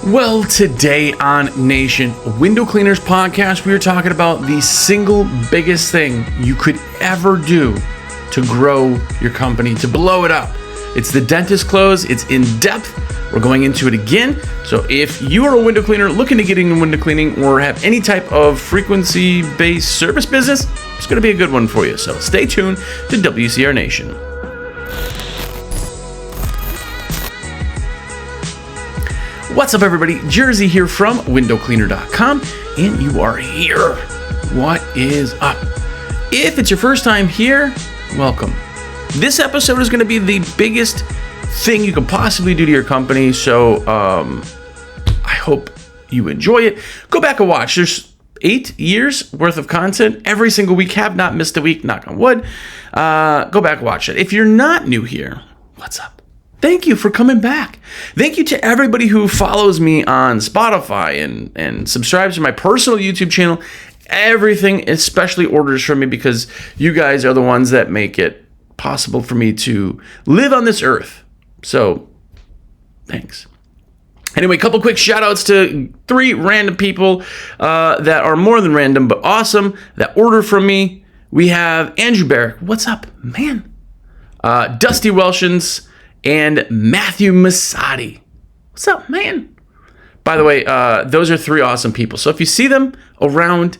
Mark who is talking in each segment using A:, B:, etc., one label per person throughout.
A: Well, today on Nation Window Cleaners Podcast, we are talking about the single biggest thing you could ever do to grow your company, to blow it up. It's the dentist close. It's in depth. We're going into it again. So if you are a window cleaner looking to get into window cleaning or have any type of frequency-based service business, it's going to be a good one for you. So stay tuned to WCR Nation. What's up, everybody? Jersey here from windowcleaner.com, and you are here. What is up? If it's your first time here, welcome. This episode is going to be the biggest thing you could possibly do to your company, so I hope you enjoy it. Go back and watch. There's 8 years worth of content every single week. Have not missed a week, knock on wood. Go back and watch it. If you're not new here, what's up? Thank you for coming back. Thank you to everybody who follows me on Spotify and subscribes to my personal YouTube channel. Everything, especially orders from me, because you guys are the ones that make it possible for me to live on this earth. So, thanks. Anyway, a couple quick shout outs to 3 random people that are more than random, but awesome, that order from me. We have Andrew Barrick. What's up, man? Dusty Welshins. And Matthew Masadi. What's up, man? By the way, those are 3 awesome people. So if you see them around,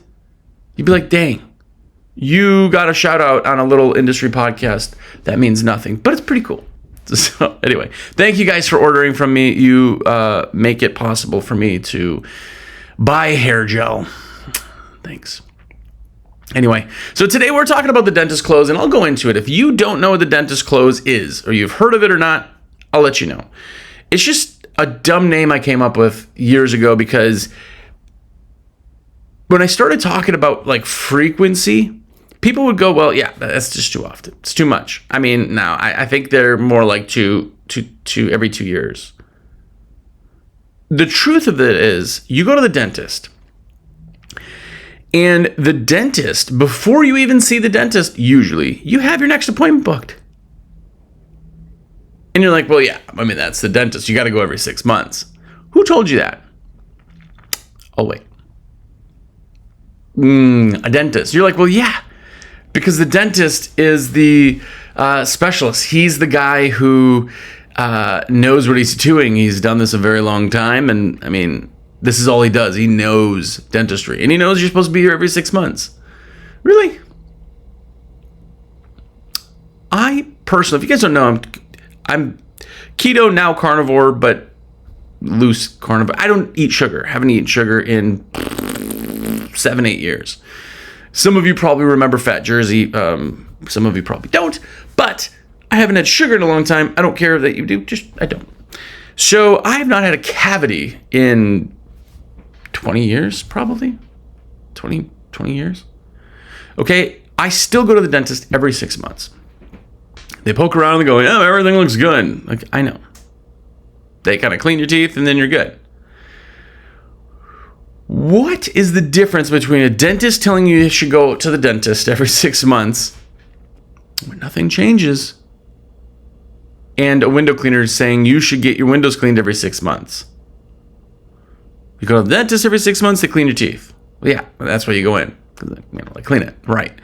A: you'd be like, dang, you got a shout out on a little industry podcast. That means nothing, but it's pretty cool. So anyway, thank you guys for ordering from me. You make it possible for me to buy hair gel. Thanks. Anyway, so today we're talking about the dentist close, and I'll go into it. If you don't know what the dentist close is, or you've heard of it or not, I'll let you know. It's just a dumb name I came up with years ago, because when I started talking about like frequency, people would go, well, yeah, that's just too often. It's too much. I mean, now I think they're more like two every 2 years. The truth of it is, you go to the dentist, and the dentist, before you even see the dentist, usually, you have your next appointment booked. And you're like, well, yeah, I mean, that's the dentist. You got to go every 6 months. Who told you that? Oh, wait. A dentist. You're like, well, yeah, because the dentist is the specialist. He's the guy who knows what he's doing. He's done this a very long time. And, I mean, this is all he does. He knows dentistry. And he knows you're supposed to be here every 6 months. Really? I personally, if you guys don't know, I'm keto, now carnivore, but loose carnivore. I don't eat sugar. Haven't eaten sugar in 7-8 years. Some of you probably remember Fat Jersey. Some of you probably don't. But I haven't had sugar in a long time. I don't care that you do. Just, I don't. So I have not had a cavity in 20 years, probably 20 years. Okay. I still go to the dentist every 6 months. They poke around and go, oh, everything looks good. Like, I know. They kind of clean your teeth and then you're good. What is the difference between a dentist telling you you should go to the dentist every 6 months when nothing changes, and a window cleaner saying you should get your windows cleaned every 6 months? You go to the dentist every 6 months, they clean your teeth. Well, yeah, that's why you go in. They clean it, right?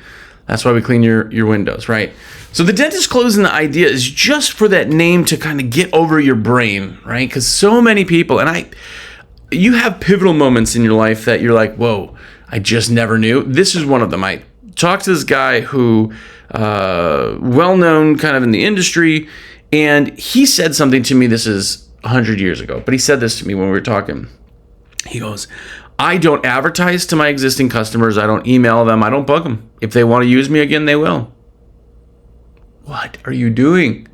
A: That's why we clean your windows, right? So the dentist close, and the idea is just for that name to kind of get over your brain, right? Because so many people, and you have pivotal moments in your life that you're like, whoa, I just never knew. This is one of them. I talked to this guy who, well-known kind of in the industry, and he said something to me. This is 100 years ago, but he said this to me when we were talking. He goes, I don't advertise to my existing customers. I don't email them. I don't bug them. If they want to use me again, they will. What are you doing?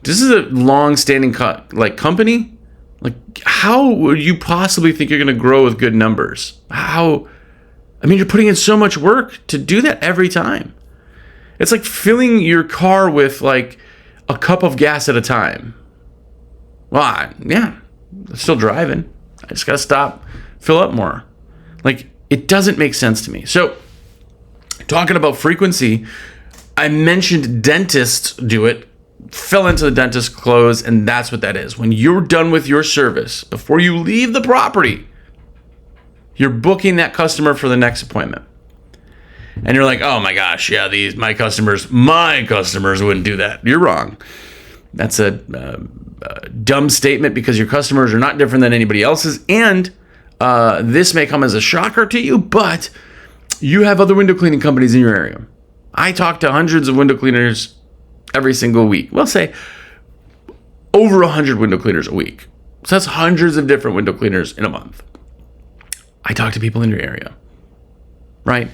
A: This is a long-standing company. Like, how would you possibly think you're going to grow with good numbers? How? I mean, you're putting in so much work to do that every time. It's like filling your car with like a cup of gas at a time. Well, I'm still driving. I just got to stop, fill up more. Like, it doesn't make sense to me. So, talking about frequency, I mentioned dentists do it fell into the dentist's clothes, and that's what that is. When you're done with your service, before you leave the property, you're booking that customer for the next appointment. And you're like, oh my gosh, yeah, my customers wouldn't do that. You're wrong. That's a dumb statement, because your customers are not different than anybody else's. And this may come as a shocker to you, but you have other window cleaning companies in your area. I talk to hundreds of window cleaners every single week. We'll say over 100 window cleaners a week. So that's hundreds of different window cleaners in a month. I talk to people in your area, right?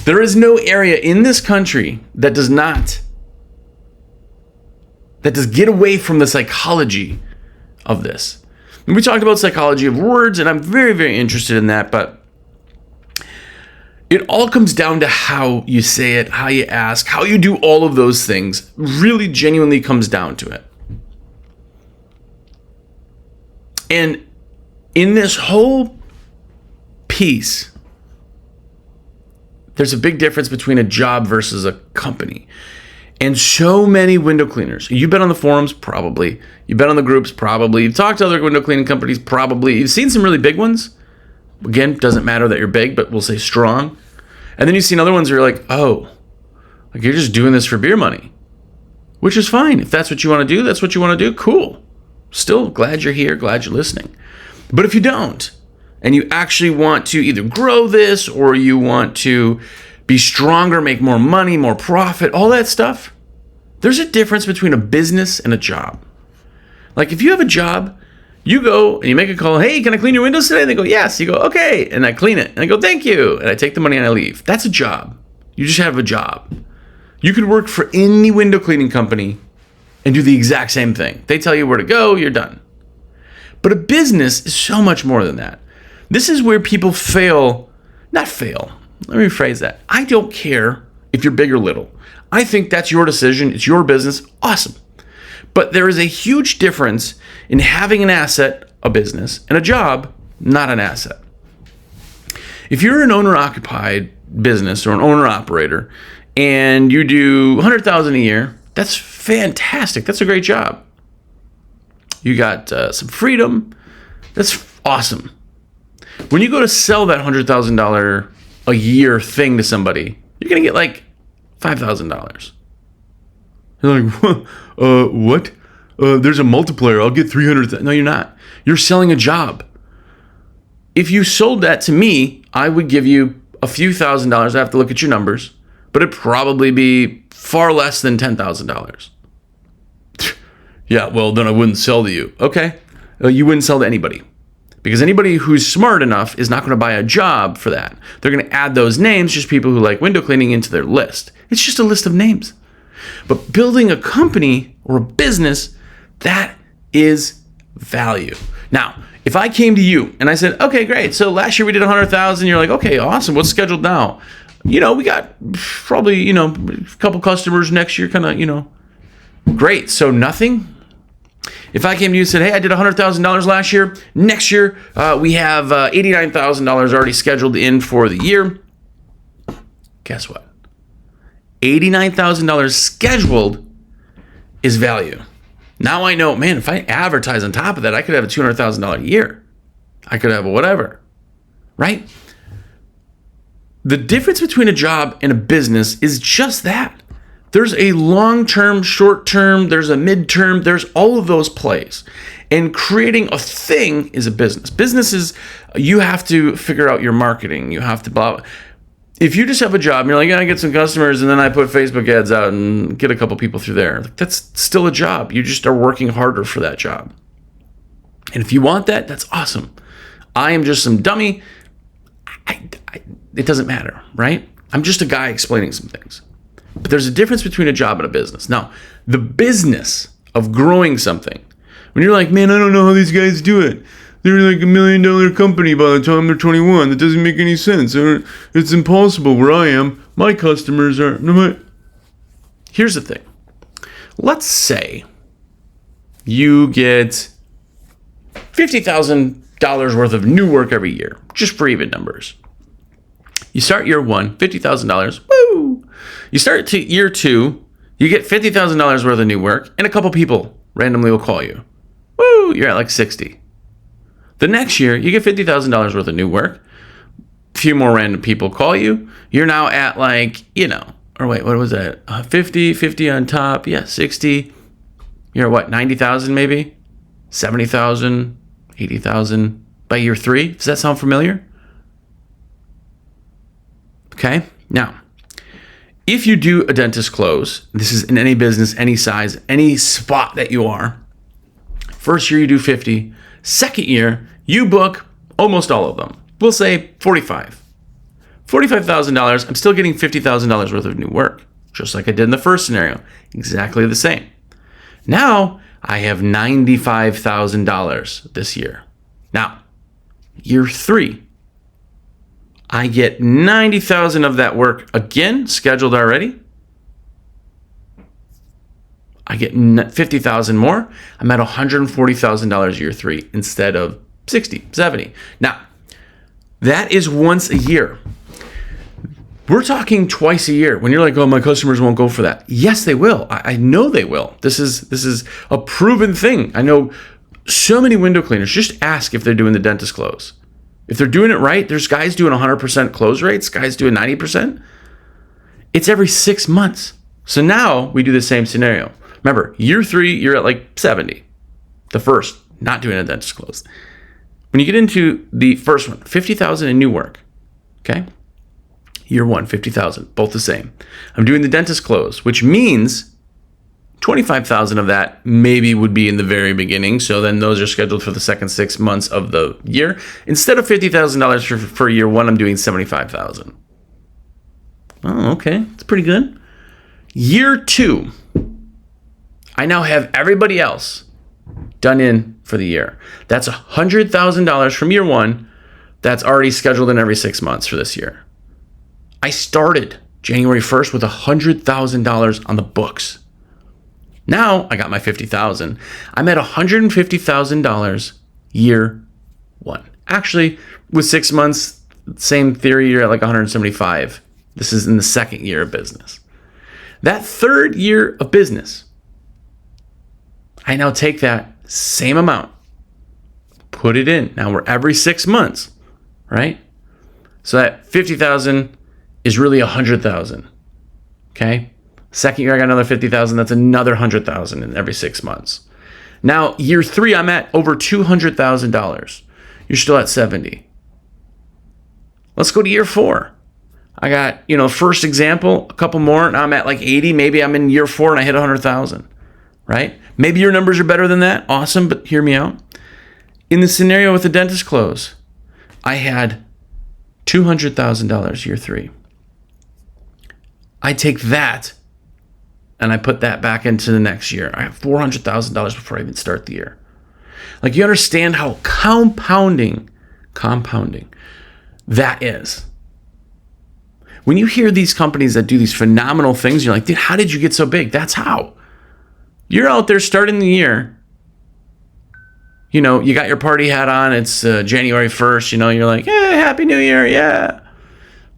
A: There is no area in this country that does get away from the psychology of this. And we talked about psychology of words, and I'm very, very interested in that, but it all comes down to how you say it, how you ask, how you do all of those things. Really genuinely comes down to it. And in this whole piece, there's a big difference between a job versus a company. And so many window cleaners, you've been on the forums, probably. You've been on the groups, probably. You've talked to other window cleaning companies, probably. You've seen some really big ones. Again, doesn't matter that you're big, but we'll say strong. And then you've seen other ones where you're like, oh, like you're just doing this for beer money, which is fine. If that's what you want to do, that's what you want to do. Cool. Still glad you're here, glad you're listening. But if you don't, and you actually want to either grow this, or you want to be stronger, make more money, more profit, all that stuff, there's a difference between a business and a job. Like if you have a job, you go and you make a call, hey, can I clean your windows today? And they go, yes. You go, okay. And I clean it. And I go, thank you. And I take the money and I leave. That's a job. You just have a job. You could work for any window cleaning company and do the exact same thing. They tell you where to go, you're done. But a business is so much more than that. This is where people not fail. Let me rephrase that. I don't care if you're big or little. I think that's your decision. It's your business. Awesome. But there is a huge difference in having an asset, a business, and a job, not an asset. If you're an owner-occupied business or an owner-operator and you do $100,000 a year, that's fantastic. That's a great job. You got some freedom. That's awesome. When you go to sell that $100,000 a year thing to somebody, you're going to get like $5,000. You're like, what? There's a multiplier. I'll get 300. No, you're not. You're selling a job. If you sold that to me, I would give you a few $1,000s. I have to look at your numbers, but it'd probably be far less than $10,000. Yeah, well, then I wouldn't sell to you. Okay. You wouldn't sell to anybody, because anybody who's smart enough is not going to buy a job for that. They're going to add those names, just people who like window cleaning, into their list. It's just a list of names. But building a company or a business, that is value. Now, if I came to you and I said, okay, great. So last year we did 100,000. You're like, okay, awesome. What's scheduled now? We got probably, a couple customers next year, kind of, great. So nothing. If I came to you and said, hey, I did $100,000 last year. Next year, we have $89,000 already scheduled in for the year. Guess what? $89,000 scheduled is value. Now I know, man, if I advertise on top of that, I could have a $200,000 a year. I could have a whatever, right? The difference between a job and a business is just that. There's a long-term, short-term, there's a mid-term, there's all of those plays. And creating a thing is a business. Business is, you have to figure out your marketing. You have to blah. If you just have a job and you're like, yeah, I get some customers and then I put Facebook ads out and get a couple people through there, that's still a job. You just are working harder for that job. And if you want that, that's awesome. I am just some dummy. It doesn't matter, right? I'm just a guy explaining some things. But there's a difference between a job and a business. Now, the business of growing something, when you're like, man, I don't know how these guys do it. They're like $1 million company by the time they're 21. That doesn't make any sense. It's impossible where I am. My customers are... Here's the thing. Let's say you get $50,000 worth of new work every year, just for even numbers. You start year one, $50,000. Woo! You start to year two, You get $50,000 worth of new work, and a couple people randomly will call you. Woo, you're at like 60. The next year, you get $50,000 worth of new work. A few more random people call you. You're now at like, or wait, what was that? 50 on top. Yeah, 60. You're at what, 90,000 maybe? 70,000, 80,000 by year 3. Does that sound familiar? Okay, now, if you do a dentist close, this is in any business, any size, any spot that you are, first year you do 50, second year you book almost all of them. We'll say 45. $45,000, I'm still getting $50,000 worth of new work, just like I did in the first scenario, exactly the same. Now I have $95,000 this year. Now, year 3, I get 90,000 of that work again, scheduled already. I get 50,000 more. I'm at $140,000 year 3 instead of 60, 70. Now, that is once a year. We're talking twice a year. When you're like, oh, my customers won't go for that. Yes, they will. I know they will. This is a proven thing. I know so many window cleaners. Just ask if they're doing the dentist close. If they're doing it right, there's guys doing 100% close rates, guys doing 90%. It's every 6 months. So now we do the same scenario. Remember, year 3, you're at like 70. The first, not doing a dentist close. When you get into the first one, 50,000 in new work, okay? Year 1, 50,000, both the same. I'm doing the dentist close, which means 25,000 of that maybe would be in the very beginning. So then those are scheduled for the second 6 months of the year. Instead of $50,000 for year 1, I'm doing 75,000. Oh, okay. It's pretty good. Year 2, I now have everybody else done in for the year. That's $100,000 from year 1. That's already scheduled in every 6 months for this year. I started January 1st with $100,000 on the books. Now I got my $50,000. I'm at $150,000 year 1. Actually, with 6 months, same theory, you're at like 175. This is in the second year of business. That third year of business, I now take that same amount, put it in. Now we're every 6 months, right? So that 50,000 is really 100,000. Okay? Second year, I got another 50,000. That's another 100,000 in every 6 months. Now, year 3, I'm at over $200,000. You're still at 70. Let's go to year 4. I got, first example, a couple more. Now I'm at like 80. Maybe I'm in year 4 and I hit 100,000, right? Maybe your numbers are better than that. Awesome, but hear me out. In the scenario with the dentist close, I had $200,000 year 3. I take that and I put that back into the next year. I have $400,000 before I even start the year. Like, you understand how compounding that is. When you hear these companies that do these phenomenal things, you're like, dude, how did you get so big? That's how. You're out there starting the year. You got your party hat on. It's January 1st. You're like, yeah, Happy New Year. Yeah.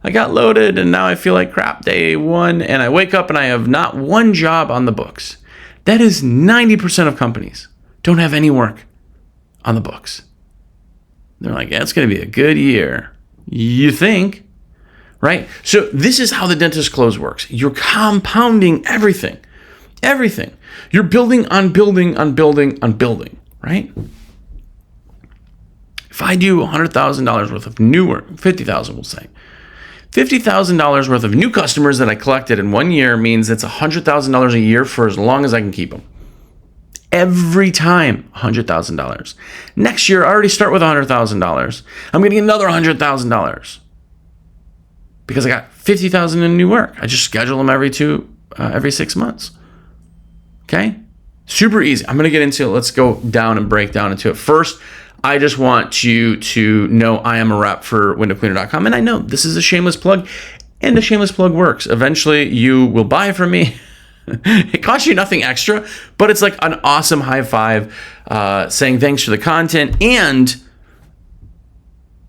A: I got loaded and now I feel like crap day 1. And I wake up and I have not one job on the books. That is 90% of companies don't have any work on the books. They're like, yeah, it's going to be a good year. You think, right? So this is how the dentist close works. You're compounding everything. Everything. You're building on building on building on building, right? If I do $100,000 worth of new work, 50,000 we'll say, $50,000 worth of new customers that I collected in 1 year means it's $100,000 a year for as long as I can keep them. Every time, $100,000. Next year, I already start with $100,000. I'm getting another $100,000 because I got $50,000 in new work. I just schedule them every 6 months. Okay? Super easy. I'm going to get into it. Let's go down and break down into it. First, I just want you to know I am a rep for windowcleaner.com. And I know this is a shameless plug, and the shameless plug works. Eventually, you will buy from me. It costs you nothing extra, but it's like an awesome high five saying thanks for the content, and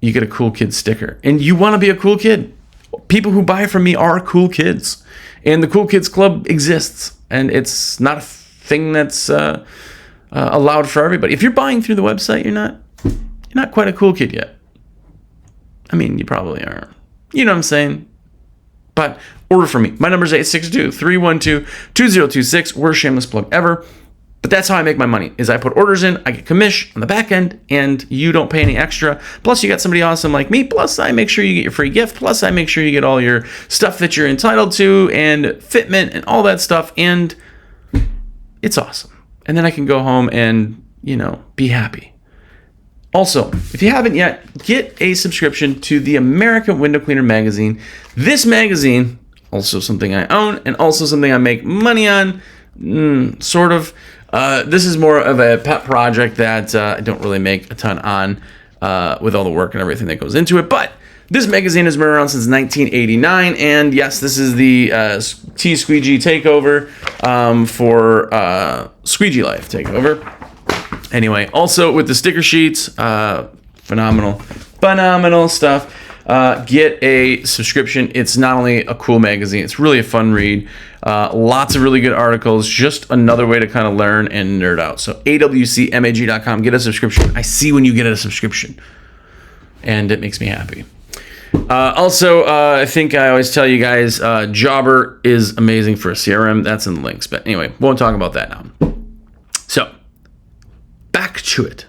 A: you get a cool kid sticker. And you want to be a cool kid. People who buy from me are cool kids, and the Cool Kids Club exists. and it's not a thing that's allowed for everybody. If you're buying through the website, you're not quite a cool kid yet. I mean, you probably are. You know what I'm saying? But order from me. My number is 862-312-2026. Worst shameless plug ever. But that's how I make my money, is I put orders in, I get commission on the back end, and you don't pay any extra. Plus, you got somebody awesome like me. Plus, I make sure you get your free gift. Plus, I make sure you get all your stuff that you're entitled to and fitment and all that stuff. And it's awesome. And then I can go home and, be happy. Also, if you haven't yet, get a subscription to the American Window Cleaner magazine. This magazine, also something I own and also something I make money on, sort of. This is more of a pet project that I don't really make a ton on with all the work and everything that goes into it. But this magazine has been around since 1989. And yes, this is the T-Squeegee takeover for Squeegee Life takeover. Anyway, also with the sticker sheets, phenomenal stuff. Get a subscription. It's not only a cool magazine, it's really a fun read. Lots of really good articles. Just another way to kind of learn and nerd out. So awcmag.com. Get a subscription. I see when you get a subscription, and it makes me happy. Also, I think I always tell you guys, Jobber is amazing for a CRM. That's in the links. But anyway, won't talk about that now. So, back to it.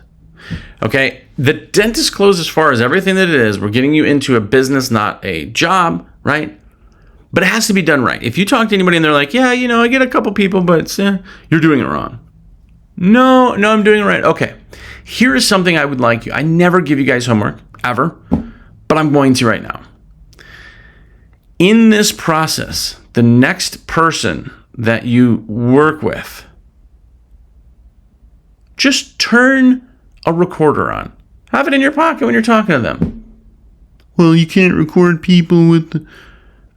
A: Okay, the dentist clothes as far as everything that it is, we're getting you into a business, not a job, right? But it has to be done right. If you talk to anybody and they're like, yeah, I get a couple people, but you're doing it wrong. No, I'm doing it right. Okay, here is something I would like you. I never give you guys homework, ever, but I'm going to right now. In this process, the next person that you work with, just turn a recorder on. Have it in your pocket when you're talking to them. Well, you can't record people with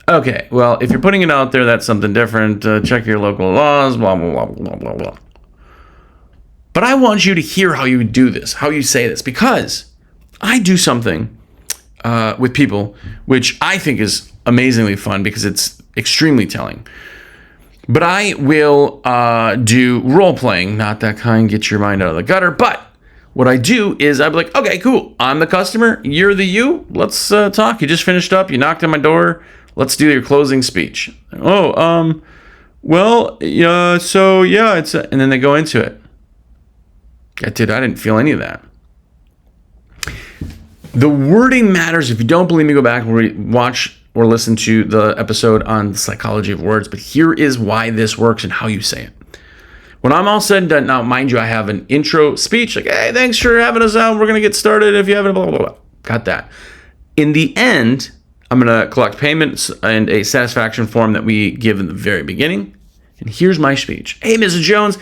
A: Okay, well, if you're putting it out there, that's something different. Check your local laws, blah, blah, blah, blah, blah, blah. But I want you to hear how you do this, how you say this, because I do something with people, which I think is amazingly fun because it's extremely telling. But I will do role-playing, not that kind, get your mind out of the gutter. But what I do is I'm like, okay, cool. I'm the customer. You're the you. Let's talk. You just finished up. You knocked on my door. Let's do your closing speech. Well, yeah, so yeah, and then they go into it. I didn't feel any of that. The wording matters. If you don't believe me, go back and watch or listen to the episode on the psychology of words. But here is why this works and how you say it. When I'm all said and done, now, mind you, I have an intro speech like, hey, thanks for having us out. We're going to get started if you haven't, blah, blah, blah. Got that. In the end, I'm going to collect payments and a satisfaction form that we give in the very beginning. And here's my speech. Hey, Mrs. Jones.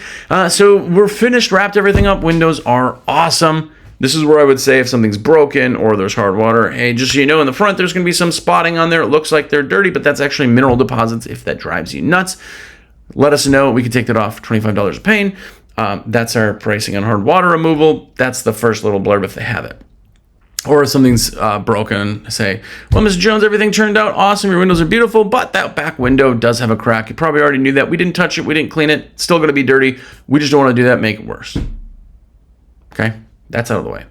A: So we're finished, wrapped everything up. Windows are awesome. This is where I would say if something's broken or there's hard water, hey, just so you know, in the front, there's going to be some spotting on there. It looks like they're dirty, but that's actually mineral deposits if that drives you nuts. Let us know. We can take that off for $25 a pane. That's our pricing on hard water removal. That's the first little blurb if they have it. Or if something's broken, say, well, Mr. Jones, everything turned out awesome. Your windows are beautiful, but that back window does have a crack. You probably already knew that. We didn't touch it. We didn't clean it. It's still going to be dirty. We just don't want to do that. Make it worse. Okay? That's out of the way.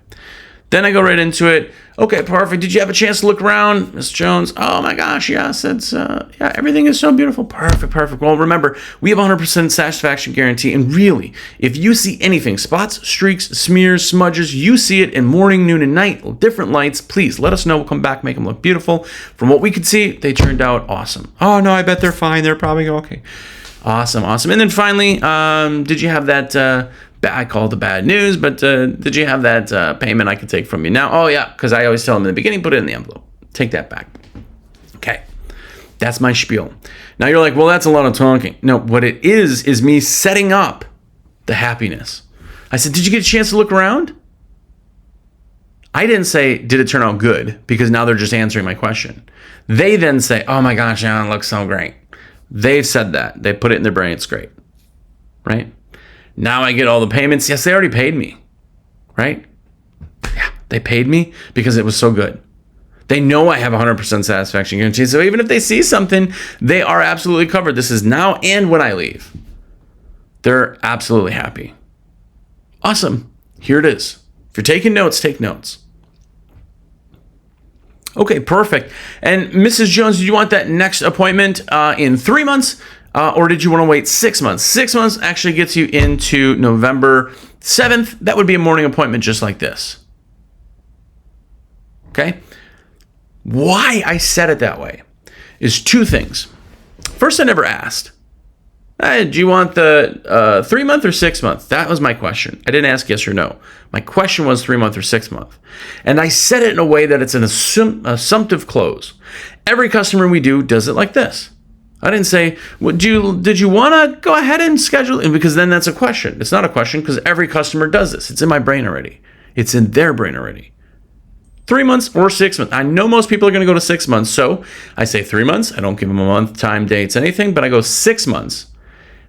A: Then I go right into it. Okay, perfect. Did you have a chance to look around, Ms. Jones? Oh my gosh, yes. It's everything is so beautiful. Perfect. Well, remember, we have 100% satisfaction guarantee, and really, if you see anything, spots, streaks, smears, smudges, you see it in morning, noon, and night, different lights, please let us know. We'll come back, make them look beautiful. From what we could see, they turned out awesome. Oh no, I bet they're fine. They're probably okay. Awesome. And then finally, did you have that? I call it the bad news, but did you have that payment I could take from you now? Oh, yeah, because I always tell them in the beginning, put it in the envelope. Take that back. Okay, that's my spiel. Now you're like, well, that's a lot of talking. No, what it is me setting up the happiness. I said, did you get a chance to look around? I didn't say, did it turn out good? Because now they're just answering my question. They then say, oh my gosh, Alan, it looks so great. They've said that. They put it in their brain. It's great, right? Now I get all the payments. Yes, they already paid me, right? Yeah, they paid me because it was so good. They know I have 100% satisfaction guarantee. So even if they see something, they are absolutely covered. This is now and when I leave. They're absolutely happy. Awesome. Here it is. If you're taking notes, take notes. Okay, perfect. And Mrs. Jones, did you want that next appointment in 3 months? Or did you want to wait 6 months? 6 months actually gets you into November 7th. That would be a morning appointment just like this. Okay? Why I said it that way is 2 things. First, I never asked. Hey, do you want the 3 month or 6 month? That was my question. I didn't ask yes or no. My question was 3 month or 6 month. And I said it in a way that it's an assumptive close. Every customer we do does it like this. I didn't say, did you want to go ahead and schedule it? Because then that's a question. It's not a question because every customer does this. It's in my brain already. It's in their brain already. 3 months or 6 months. I know most people are going to go to 6 months. So I say 3 months. I don't give them a month, time, dates, anything, but I go 6 months.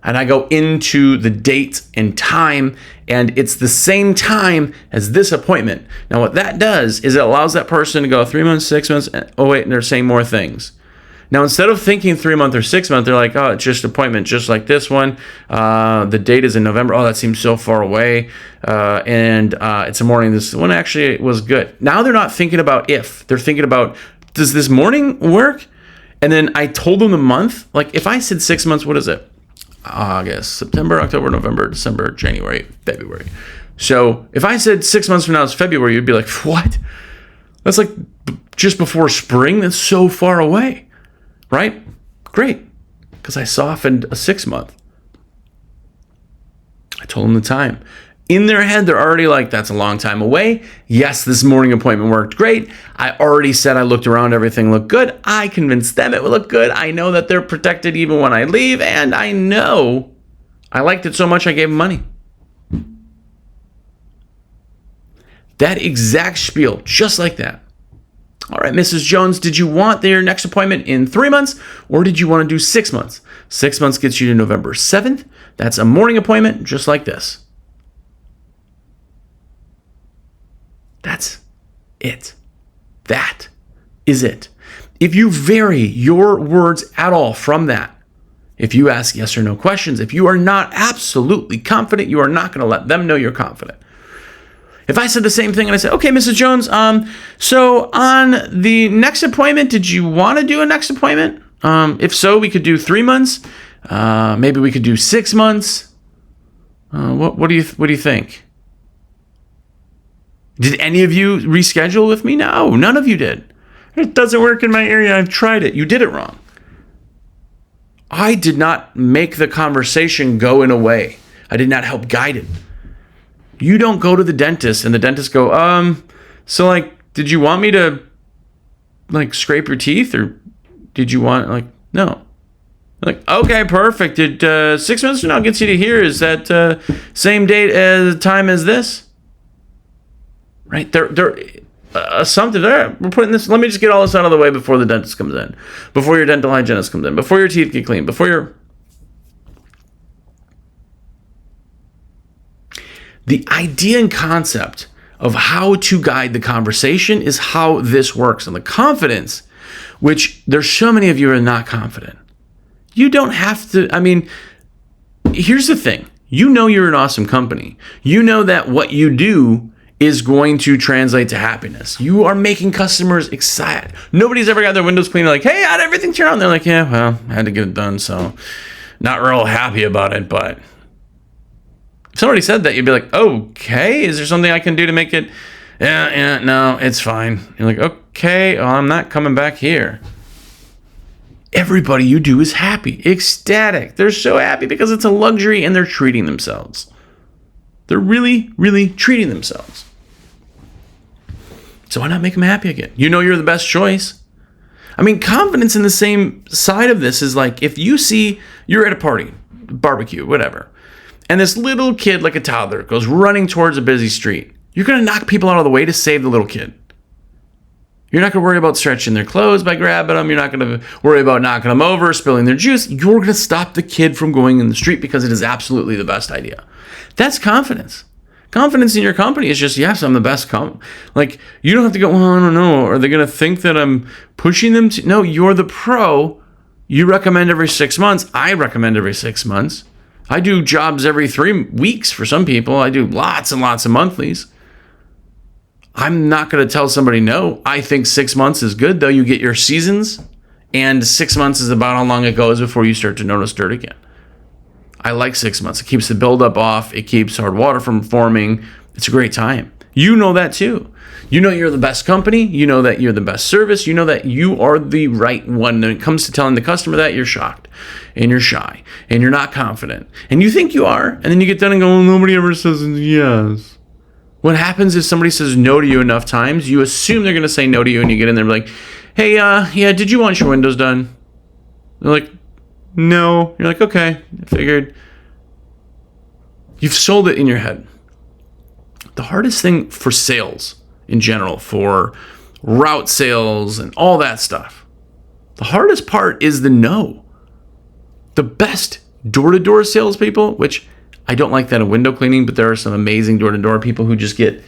A: And I go into the date and time, and it's the same time as this appointment. Now, what that does is it allows that person to go 3 months, 6 months, and, oh wait, and they're saying more things. Now, instead of thinking 3 month or 6 month, they're like, oh, it's just an appointment just like this one. The date is in November. Oh, that seems so far away. And it's a morning. This one actually was good. Now they're not thinking about if. They're thinking about, does this morning work? And then I told them the month. Like if I said 6 months, what is it? August, September, October, November, December, January, February. So if I said 6 months from now is February, you'd be like, what? That's like just before spring. That's so far away, right? Great, because I softened a 6 month. I told them the time. In their head, they're already like, that's a long time away. Yes, this morning appointment worked great. I already said I looked around, everything looked good. I convinced them it would look good. I know that they're protected even when I leave, and I know I liked it so much I gave them money. That exact spiel, just like that. All right, Mrs. Jones, did you want your next appointment in 3 months, or did you want to do 6 months? 6 months gets you to November 7th. That's a morning appointment, just like this. That's it. That is it. If you vary your words at all from that, if you ask yes or no questions, if you are not absolutely confident, you are not going to let them know you're confident. If I said the same thing and I said, okay, Mrs. Jones, so on the next appointment, did you want to do a next appointment? If so, we could do 3 months. Maybe we could do 6 months. What do you think? Did any of you reschedule with me? No, none of you did. It doesn't work in my area. I've tried it. You did it wrong. I did not make the conversation go in a way. I did not help guide it. You don't go to the dentist and the dentist go, so like, did you want me to like scrape your teeth or did you want like, no. Like, okay, perfect. Did 6 months from now gets you to here? Is that same date as time as this? Right? They're assumptive. We're putting this. Let me just get all this out of the way before the dentist comes in, before your dental hygienist comes in, before your teeth get clean, before your. The idea and concept of how to guide the conversation is how this works, and the confidence, which there's so many of you are not confident. You don't have to. I mean, here's the thing. You know you're an awesome company. You know that what you do is going to translate to happiness. You are making customers excited. Nobody's ever got their windows clean like, hey, how'd everything turn on? They're like, yeah, well, I had to get it done, so not real happy about it. But if somebody said that, you'd be like, okay, is there something I can do to make it? Yeah, no, it's fine. You're like, okay, well, I'm not coming back here. Everybody you do is happy, ecstatic. They're so happy because it's a luxury and they're treating themselves. They're really, really treating themselves. So why not make them happy again? You know you're the best choice. I mean, confidence in the same side of this is like if you see you're at a party, barbecue, whatever, and this little kid like a toddler goes running towards a busy street, you're going to knock people out of the way to save the little kid. You're not going to worry about stretching their clothes by grabbing them. You're not going to worry about knocking them over, spilling their juice. You're going to stop the kid from going in the street because it is absolutely the best idea. That's confidence. Confidence in your company is just, yes, I'm the best. Like, you don't have to go, well, I don't know. Are they going to think that I'm pushing them to? No, you're the pro. You recommend every 6 months. I recommend every 6 months. I do jobs every 3 weeks for some people. I do lots and lots of monthlies. I'm not going to tell somebody no. I think 6 months is good, though. You get your seasons, and 6 months is about how long it goes before you start to notice dirt again. I like 6 months. It keeps the buildup off. It keeps hard water from forming. It's a great time. You know that too. You know you're the best company. You know that you're the best service. You know that you are the right one. When it comes to telling the customer that, you're shocked and you're shy and you're not confident. And you think you are. And then you get done and go, well, nobody ever says yes. What happens is somebody says no to you enough times, you assume they're going to say no to you, and you get in there and be like, hey, yeah, did you want your windows done? They're like, no. You're like, okay, I figured. You've sold it in your head. The hardest thing for sales in general, for route sales and all that stuff, the hardest part is the no. The best door-to-door salespeople, which I don't like that in window cleaning, but there are some amazing door-to-door people who just get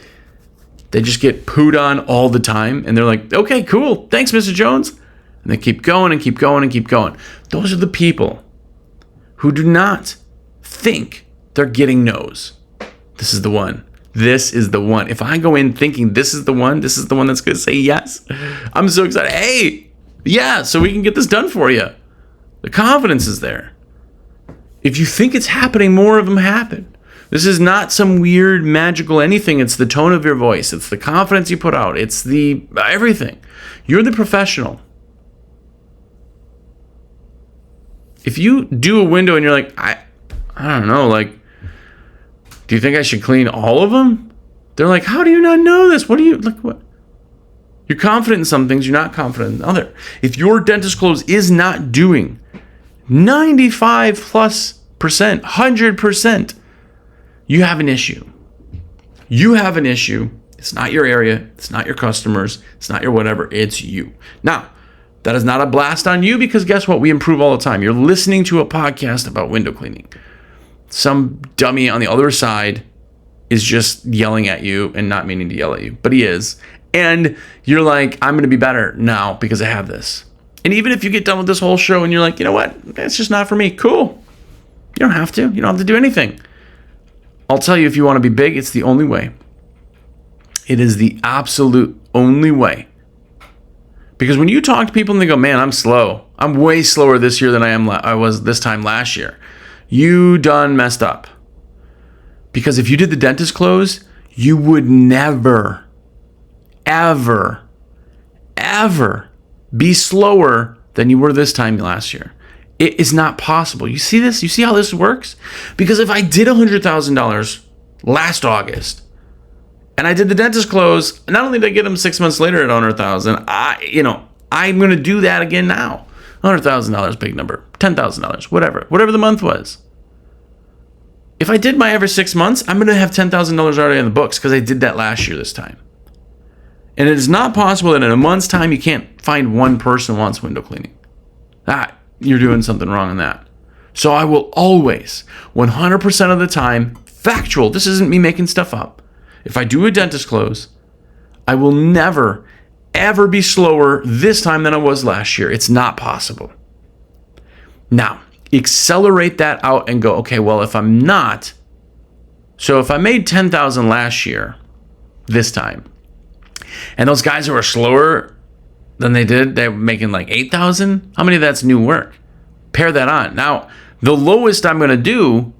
A: pooed on all the time, and they're like, okay, cool, thanks, Mr. Jones. And they keep going and keep going and keep going. Those are the people who do not think they're getting no's. This is the one. This is the one. If I go in thinking this is the one that's going to say yes, I'm so excited. Hey, yeah, so we can get this done for you. The confidence is there. If you think it's happening, more of them happen. This is not some weird magical anything. It's the tone of your voice. It's the confidence you put out. It's the everything. You're the professional. If you do a window and you're like, I don't know, like, do you think I should clean all of them? They're like, how do you not know this? What do you, like, what? You're confident in some things, you're not confident in other. If your dentist close is not doing 95 plus percent, 100%, you have an issue. You have an issue. It's not your area. It's not your customers. It's not your whatever. It's you. Now, that is not a blast on you, because guess what? We improve all the time. You're listening to a podcast about window cleaning. Some dummy on the other side is just yelling at you and not meaning to yell at you, but he is. And you're like, I'm going to be better now because I have this. And even if you get done with this whole show and you're like, you know what? It's just not for me. Cool. You don't have to. You don't have to do anything. I'll tell you, if you want to be big, it's the only way. It is the absolute only way. Because when you talk to people and they go, man, I'm slow. I'm way slower this year than I was this time last year. You done messed up. Because if you did the dentist close, you would never, ever, ever be slower than you were this time last year. It is not possible. You see this? You see how this works? Because if I did $100,000 last August, and I did the dentist close, not only did I get them 6 months later at $100,000, I'm going to do that again now. $100,000, big number. $10,000, whatever the month was. If I did my every 6 months, I'm going to have $10,000 already in the books because I did that last year this time. And it is not possible that in a month's time you can't find one person who wants window cleaning. You're doing something wrong in that. So I will always, 100% of the time, factual, this isn't me making stuff up. If I do a dentist close, I will never, ever be slower this time than I was last year. It's not possible. Now, accelerate that out and go, okay, well, if I'm not, so if I made $10,000 last year, this time, and those guys who are slower than they're making like $8,000, how many of that's new work? Pair that on. Now, the lowest I'm going to do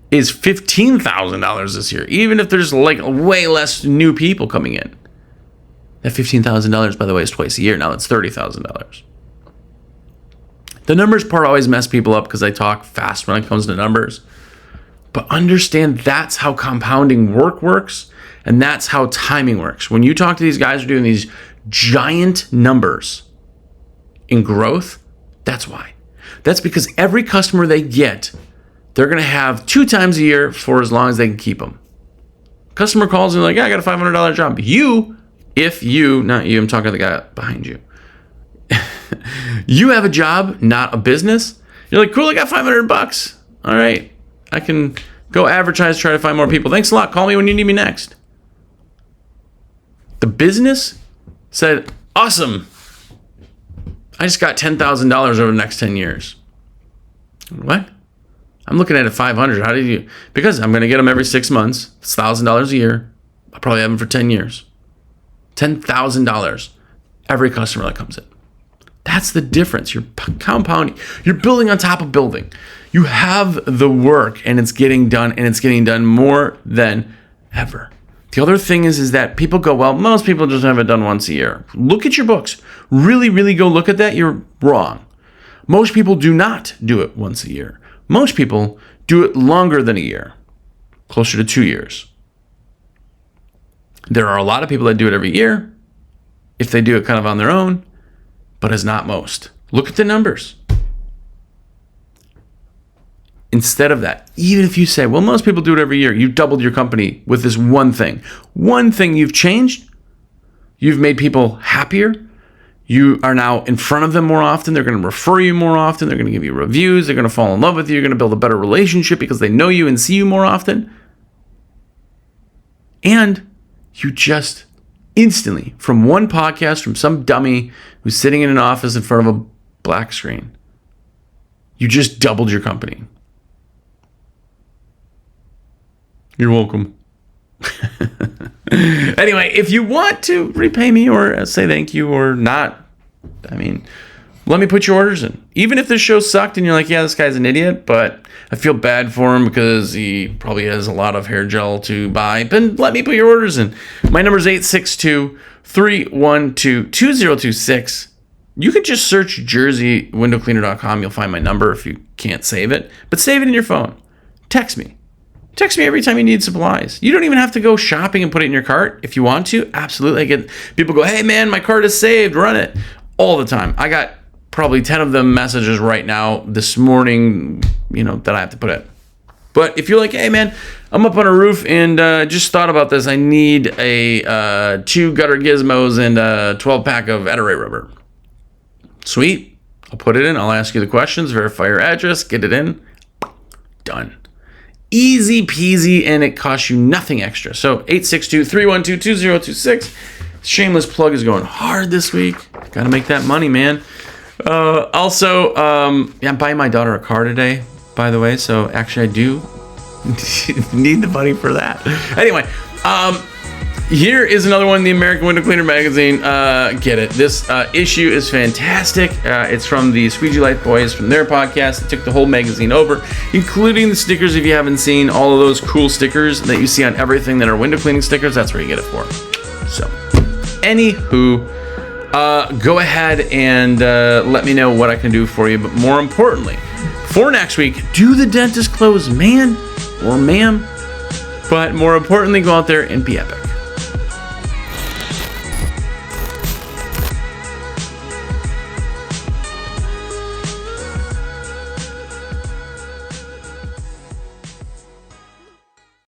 A: is $15,000 this year, even if there's like way less new people coming in. That $15,000, by the way, is twice a year. Now it's $30,000. The numbers part always mess people up because I talk fast when it comes to numbers. But understand that's how compounding work works, and that's how timing works. When you talk to these guys who are doing these giant numbers in growth, that's why. That's because every customer they get, they're going to have 2 times a year for as long as they can keep them. Customer calls and they're like, yeah, I got a $500 job. Not you, I'm talking to the guy behind you. You have a job, not a business. You're like, cool, I got $500. All right, I can Go advertise, try to find more people. Thanks a lot. Call me when you need me next. The business said, awesome. I just got $10,000 over the next 10 years. What? I'm looking at it 500. How did you? Because I'm going to get them every 6 months. It's $1,000 a year. I'll probably have them for 10 years. $10,000 every customer that comes in. That's the difference. You're compounding. You're building on top of building. You have the work and it's getting done, and it's getting done more than ever. The other thing is that people go, well, most people just have it done once a year. Look at your books. Really, really go look at that. You're wrong. Most people do not do it once a year. Most people do it longer than a year, closer to 2 years. There are a lot of people that do it every year, if they do it kind of on their own, but it's not most. Look at the numbers. Instead of that, even if you say, well, most people do it every year, you doubled your company with this one thing. One thing you've changed, you've made people happier. You are now in front of them more often. They're going to refer you more often. They're going to give you reviews. They're going to fall in love with you. You're going to build a better relationship because they know you and see you more often. And you just instantly, from one podcast, from some dummy who's sitting in an office in front of a black screen, you just doubled your company. You're welcome. Anyway, if you want to repay me or say thank you or not, let me put your orders in. Even if this show sucked and you're like, yeah, this guy's an idiot, but I feel bad for him because he probably has a lot of hair gel to buy, then let me put your orders in. My number is 862-312-2026. You could just search jerseywindowcleaner.com. You'll find my number if you can't save it, but save it in your phone. Text me. Text me every time you need supplies. You don't even have to go shopping and put it in your cart. If you want to, absolutely. I get people go, hey man, my cart is saved, run it. All the time. I got probably 10 of them messages right now this morning, that I have to put in. But if you're like, hey man, I'm up on a roof and just thought about this. I need a 2 gutter gizmos and a 12 pack of Eterate rubber. Sweet. I'll put it in. I'll ask you the questions, verify your address, get it in. Done. Easy peasy, and it costs you nothing extra. So 862-312-2026. Shameless plug is going hard this week. Got to make that money, man. I'm buying my daughter a car today, by the way. So actually, I do need the money for that. Anyway, here is another one, the American Window Cleaner magazine. Get it. This issue is fantastic. It's from the Squeegee Life Boys from their podcast. They took the whole magazine over, including the stickers. If you haven't seen all of those cool stickers that you see on everything that are window cleaning stickers, that's where you get it for. So, anywho, go ahead and let me know what I can do for you. But more importantly, for next week, do the dentist close, man or ma'am. But more importantly, go out there and be epic.